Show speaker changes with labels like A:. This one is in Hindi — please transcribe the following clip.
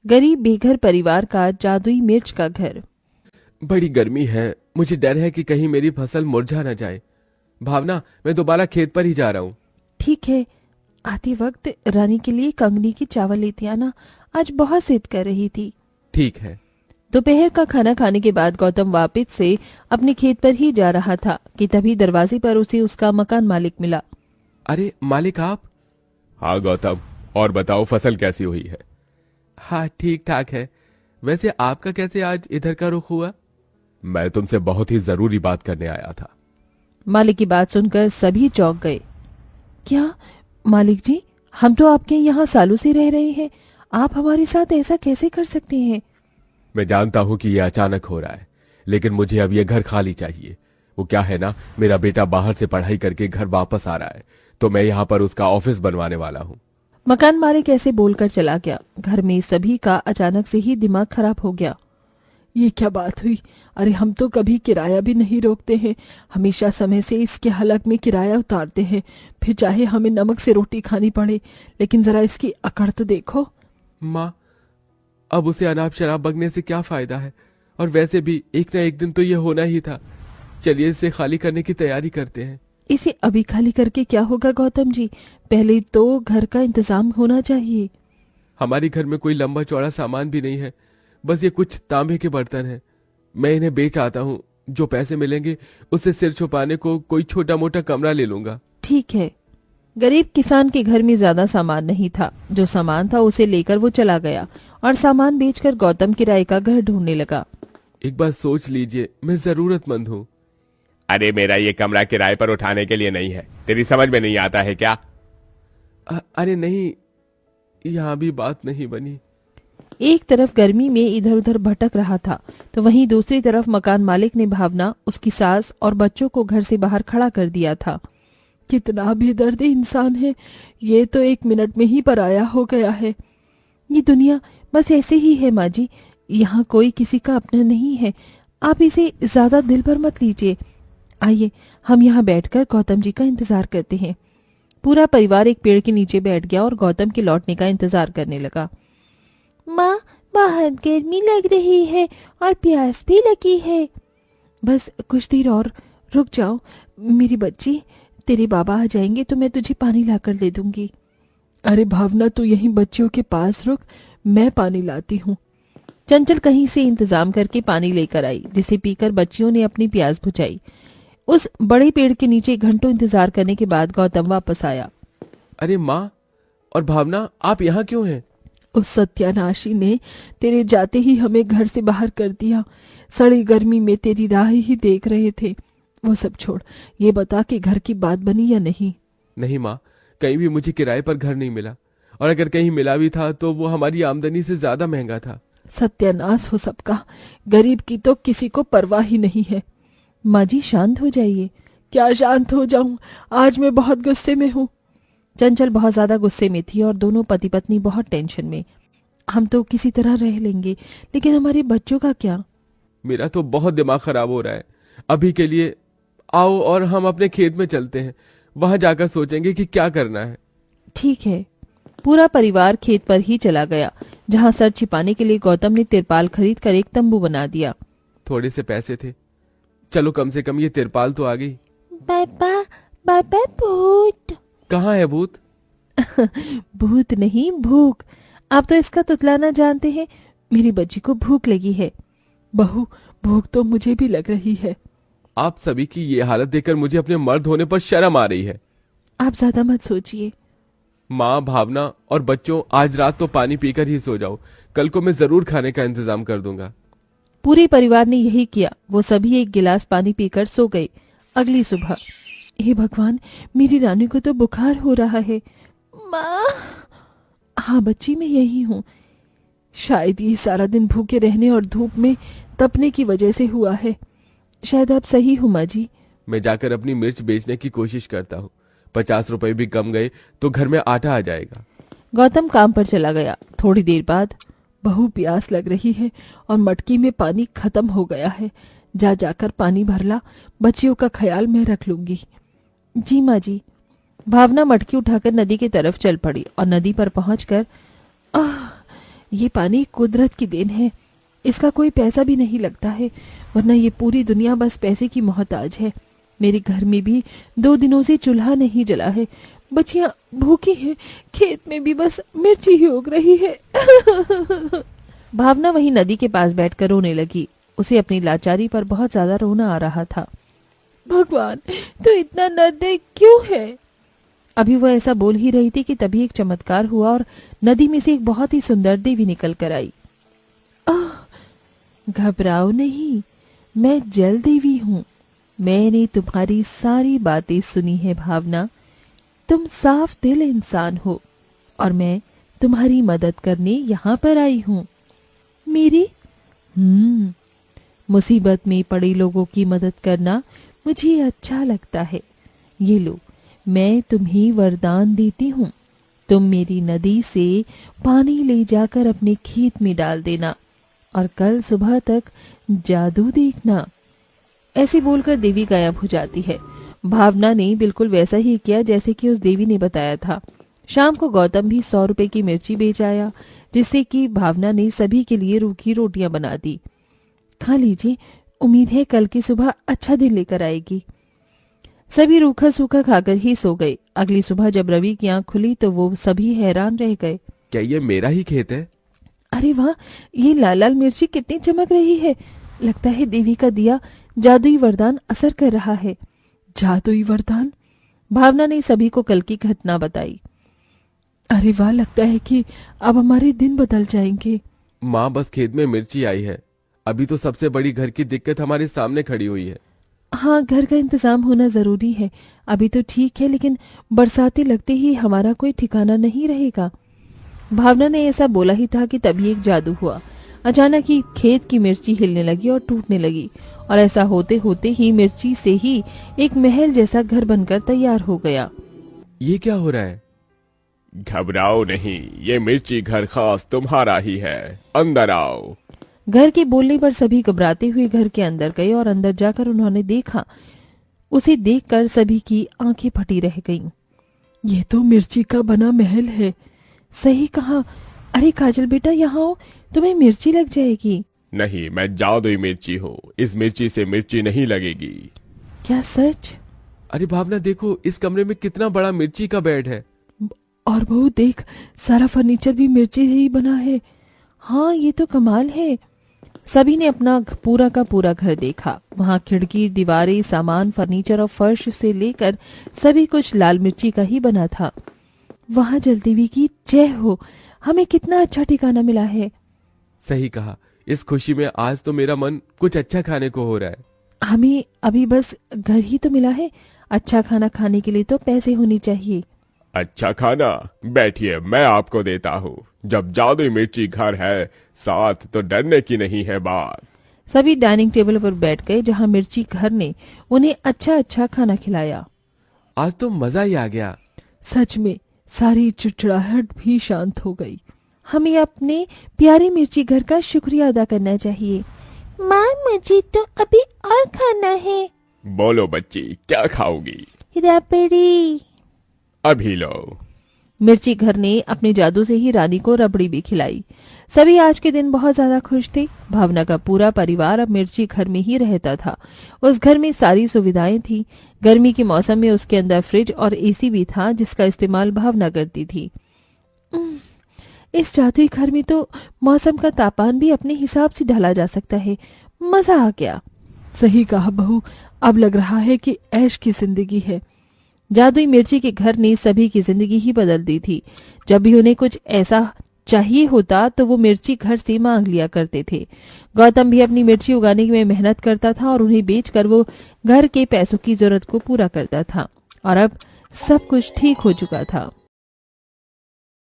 A: गरीब बेघर परिवार का जादुई मिर्च का घर।
B: बड़ी गर्मी है, मुझे डर है कि कहीं मेरी फसल मुरझा न जाए। भावना, मैं दोबारा खेत पर ही जा रहा हूँ।
A: ठीक है, आते वक्त रानी के लिए कंगनी की चावल लेती आना, आज बहुत जिद कर रही थी।
B: ठीक है।
A: दोपहर का खाना खाने के बाद गौतम वापस से अपने खेत पर ही जा रहा था कि तभी दरवाजे पर उसे उसका मकान मालिक मिला।
B: अरे मालिक आप? हाँ गौतम, और बताओ फसल कैसी हुई है? हाँ ठीक ठाक है। वैसे आपका कैसे आज इधर का रुख हुआ? मैं तुमसे बहुत ही जरूरी बात करने आया था।
A: मालिक की बात सुनकर सभी चौंक गए। क्या मालिक जी, हम तो आपके यहाँ सालों से रह रहे हैं, आप हमारे साथ ऐसा कैसे कर सकते हैं?
B: मैं जानता हूं कि यह अचानक हो रहा है, लेकिन मुझे अब यह घर खाली चाहिए। वो क्या है ना, मेरा बेटा बाहर से पढ़ाई करके घर वापस आ रहा है, तो मैं यहाँ पर उसका ऑफिस बनवाने वाला हूँ।
A: मकान मालिक ऐसे बोलकर चला गया। घर में सभी का अचानक से ही दिमाग खराब हो गया। ये क्या बात हुई? अरे हम तो कभी किराया भी नहीं रोकते हैं, हमेशा समय से इसके हलक में किराया उतारते हैं, फिर चाहे हमें नमक से रोटी खानी पड़े, लेकिन जरा इसकी अकड़ तो देखो।
B: माँ, अब उसे अनाप शराब बकने से क्या फायदा है? और वैसे भी एक ना एक दिन तो यह होना ही था। चलिए इसे खाली करने की तैयारी करते हैं।
A: इसे अभी खाली करके क्या होगा गौतम जी, पहले तो घर का इंतजाम होना चाहिए।
B: हमारे घर में कोई लंबा चौड़ा सामान भी नहीं है, बस ये कुछ तांबे के बर्तन हैं। मैं इन्हें बेच आता हूँ, जो पैसे मिलेंगे उससे सिर छुपाने को कोई छोटा मोटा कमरा ले लूंगा।
A: ठीक है। गरीब किसान के घर में ज्यादा सामान नहीं था, जो सामान था उसे लेकर वो चला गया और सामान बेचकर गौतम किराए का घर ढूंढने लगा।
B: एक बार सोच लीजिए, मैं जरूरतमंद हूँ। अरे मेरा ये कमरा किराए पर उठाने के लिए नहीं है, तेरी समझ में नहीं आता है क्या? अरे नहीं, यहाँ भी बात नहीं बनी।
A: एक तरफ गर्मी में इधर उधर भटक रहा था, तो वहीं दूसरी तरफ मकान मालिक ने भावना, उसकी सास और बच्चों को घर से बाहर खड़ा कर दिया था। कितना बेदर्द इंसान है, ये तो 1 मिनट में ही पराया हो गया है। ये दुनिया बस ऐसे ही है माँ जी, यहाँ कोई किसी का अपना नहीं है, आप इसे ज्यादा दिल पर मत लीजिए। आइए हम यहाँ बैठकर गौतम जी का इंतजार करते हैं। पूरा परिवार एक पेड़ के नीचे बैठ गया और गौतम के लौटने का इंतजार करने लगा। माँ, बाहर गर्मी लग रही है और प्यास भी लगी है। बस कुछ देर और रुक जाओ मेरी बच्ची, तेरे बाबा आ जाएंगे तो मैं तुझे पानी लाकर दे दूंगी। अरे भावना, तू यहीं बच्चियों के पास रुक, मैं पानी लाती हूँ। चंचल कहीं से इंतजाम करके पानी लेकर आई, जिसे पीकर बच्चियों ने अपनी प्यास बुझाई। उस बड़े पेड़ के नीचे घंटों इंतजार करने के बाद गौतम वापस आया।
B: अरे माँ और भावना, आप यहाँ क्यों हैं?
A: उस सत्यानाशी ने तेरे जाते ही हमें घर से बाहर कर दिया। सड़ी गर्मी में तेरी राह ही देख रहे थे। वो सब छोड़, ये बता कि घर की बात बनी या नहीं?
B: नहीं माँ, कहीं भी मुझे किराए पर घर नहीं मिला, और अगर कहीं मिला भी था तो वो हमारी आमदनी से ज्यादा महंगा था।
A: सत्यानाश हो सबका, गरीब की तो किसी को परवाह ही नहीं है। माँ जी शांत हो जाइए। क्या शांत हो जाऊं, आज मैं बहुत गुस्से में हूँ। चंचल बहुत ज्यादा गुस्से में थी और दोनों पति पत्नी बहुत टेंशन में। हम तो किसी तरह रह लेंगे, लेकिन हमारे बच्चों का क्या?
B: मेरा तो बहुत दिमाग खराब हो रहा है। अभी के लिए आओ और हम अपने खेत में चलते हैं, वहां जाकर सोचेंगे कि क्या करना है।
A: ठीक है। पूरा परिवार खेत पर ही चला गया, जहाँ सर छिपाने के लिए गौतम ने तिरपाल खरीद कर एक तंबू बना दिया।
B: थोड़े से पैसे थे, चलो कम से कम ये तिरपाल तो आ गई।
A: पापा, पापा भूत।
B: कहाँ है भूत?
A: भूत नहीं, भूख। आप तो इसका तुतलाना जानते हैं। मेरी बच्ची को भूख लगी है। बहू, भूख तो मुझे भी लग रही है।
B: आप सभी की ये हालत देखकर मुझे अपने मर्द होने पर शर्म आ रही है।
A: आप ज्यादा मत सोचिए।
B: माँ, भावना और बच्चों, आज रात तो पानी पीकर ही सो जाओ, कल को मैं जरूर खाने का इंतजाम कर दूंगा।
A: पूरे परिवार ने यही किया। वो सभी एक गिलास पानी पीकर सो गए। अगली सुबह, हे भगवान, मेरी रानी को तो बुखार हो रहा है। माँ। हाँ बच्ची, मैं यही हूँ। शायद ये सारा दिन भूखे रहने और धूप में तपने की वजह से हुआ है। शायद आप सही हो माँ जी।
B: मैं जाकर अपनी मिर्च बेचने की कोशिश करता हूँ, 50 रुपए भी कम गए तो घर में आटा आ जाएगा।
A: गौतम काम पर चला गया। थोड़ी देर बाद, बहू प्यास लग रही है और मटकी में पानी खत्म हो गया है, जा जाकर पानी भर ला, बच्चियों का ख्याल मैं रख लूंगी। जी माँ जी। भावना मटकी उठाकर नदी की तरफ चल पड़ी और नदी पर पहुंचकर, आह, ये पानी कुदरत की देन है, इसका कोई पैसा भी नहीं लगता है, वरना ये पूरी दुनिया बस पैसे की मोहताज है। मेरे घर में भी 2 दिनों से चूल्हा नहीं जला है, बच्चियां भूखी हैं, खेत में भी बस मिर्ची ही उग रही है। भावना वहीं नदी के पास बैठकर रोने लगी। उसे अपनी लाचारी पर बहुत ज्यादा रोना आ रहा था। भगवान, तो इतना निर्दयी क्यों है? अभी वह ऐसा बोल ही रही थी कि तभी एक चमत्कार हुआ और नदी में से एक बहुत ही सुंदर देवी निकल कर आई। घबराओ नहीं, मैं जल देवी हूँ। मैंने तुम्हारी सारी बातें सुनी है भावना। तुम साफ दिल इंसान हो और मैं तुम्हारी मदद करने यहाँ पर आई हूँ। मेरी मुसीबत में पड़े लोगों की मदद करना मुझे अच्छा लगता है। ये लो, मैं तुम्हें वरदान देती हूँ। तुम मेरी नदी से पानी ले जाकर अपने खेत में डाल देना और कल सुबह तक जादू देखना। ऐसे बोलकर देवी गायब हो जाती है। भावना ने बिल्कुल वैसा ही किया जैसे कि उस देवी ने बताया था। शाम को गौतम भी 100 रुपए की मिर्ची बेच आया, जिससे कि भावना ने सभी के लिए रूखी रोटियां बना दी। खा लीजिए, उम्मीद है कल की सुबह अच्छा दिन लेकर आएगी। सभी रूखा सूखा खाकर ही सो गए। अगली सुबह जब रवि की आंख खुली तो वो सभी हैरान रह गए।
B: क्या ये मेरा ही खेत है?
A: अरे वाह, ये लाल लाल मिर्ची कितनी चमक रही है। लगता है देवी का दिया जादुई वरदान असर कर रहा है। जादुई वरदान? भावना ने सभी को कल की घटना बताई। अरे वाह, लगता है कि अब हमारे दिन बदल जाएंगे।
B: माँ, बस खेत में मिर्ची आई है। अभी तो सबसे बड़ी घर की दिक्कत हमारे सामने खड़ी हुई है।
A: हाँ, घर का इंतजाम होना जरूरी है। अभी तो ठीक है, लेकिन बरसाती लगते ही हमारा कोई ठिकाना नहीं रहेगा। भावना ने ऐसा बोला ही था कि तभी एक जादू हुआ। अचानक ही खेत की मिर्ची हिलने लगी और टूटने लगी, और ऐसा होते होते ही मिर्ची से ही एक महल जैसा घर बनकर तैयार हो गया।
B: ये क्या हो रहा है? घबराओ नहीं, ये मिर्ची घर खास तुम्हारा ही है। अंदर आओ।
A: घर के बोलने पर सभी घबराते हुए घर के अंदर गए और अंदर जाकर उन्होंने देखा। उसे देखकर सभी की आंखें फटी रह गईं। ये तो मिर्ची का बना महल है। सही कहा। अरे काजल बेटा, यहाँ आओ, तुम्हें मिर्ची लग जाएगी।
B: नहीं, मैं जादुई मिर्ची हूँ। इस मिर्ची से मिर्ची नहीं लगेगी।
A: क्या सच?
B: अरे भावना, देखो इस कमरे में कितना बड़ा मिर्ची का बेड है।
A: और बहू देख, सारा फर्नीचर भी मिर्ची से ही बना है। हाँ, ये तो कमाल है। सभी ने अपना पूरा का पूरा घर देखा। वहाँ खिड़की, दीवारें, सामान, फर्नीचर और फर्श से लेकर सभी कुछ लाल मिर्ची का ही बना था। वहाँ जलदेवी की जय हो, हमें कितना अच्छा ठिकाना मिला है।
B: सही कहा। इस खुशी में आज तो मेरा मन कुछ अच्छा खाने को हो रहा है।
A: हमें अभी बस घर ही तो मिला है। अच्छा खाना खाने के लिए तो पैसे होने चाहिए।
B: अच्छा खाना? बैठिए, मैं आपको देता हूँ। जब जादुई मिर्ची घर है साथ, तो डरने की नहीं है बात।
A: सभी डाइनिंग टेबल पर बैठ गए, जहाँ मिर्ची घर ने उन्हें अच्छा अच्छा खाना खिलाया।
B: आज तो मजा ही आ गया।
A: सच में सारी चिड़चिड़ाहट भी शांत हो गई। हमें अपने प्यारे मिर्ची घर का शुक्रिया अदा करना चाहिए। माँ, मुझे तो अभी और खाना है।
B: बोलो बच्ची, क्या खाओगी?
A: रबड़ी।
B: अभी लो।
A: मिर्ची घर ने अपने जादू से ही रानी को रबड़ी भी खिलाई। सभी आज के दिन बहुत ज्यादा खुश थे। भावना का पूरा परिवार अब मिर्ची घर में ही रहता था। उस घर में सारी सुविधाएं थी। गर्मी के मौसम में उसके अंदर फ्रिज और एसी भी था, जिसका इस्तेमाल भावना करती थी। इस जादुई घर में तो मौसम का तापमान भी अपने हिसाब से ढाला जा सकता है। मजा आ गया। सही कहा बहू, अब लग रहा है कि ऐश की जिंदगी है। जादुई मिर्ची के घर ने सभी की जिंदगी ही बदल दी थी। जब भी उन्हें कुछ ऐसा चाहिए होता तो वो मिर्ची घर से मांग लिया करते थे। गौतम भी अपनी मिर्ची उगाने में मेहनत करता था और उन्हें बेचकर वो घर के पैसों की जरूरत को पूरा करता था। और अब सब कुछ ठीक हो चुका था।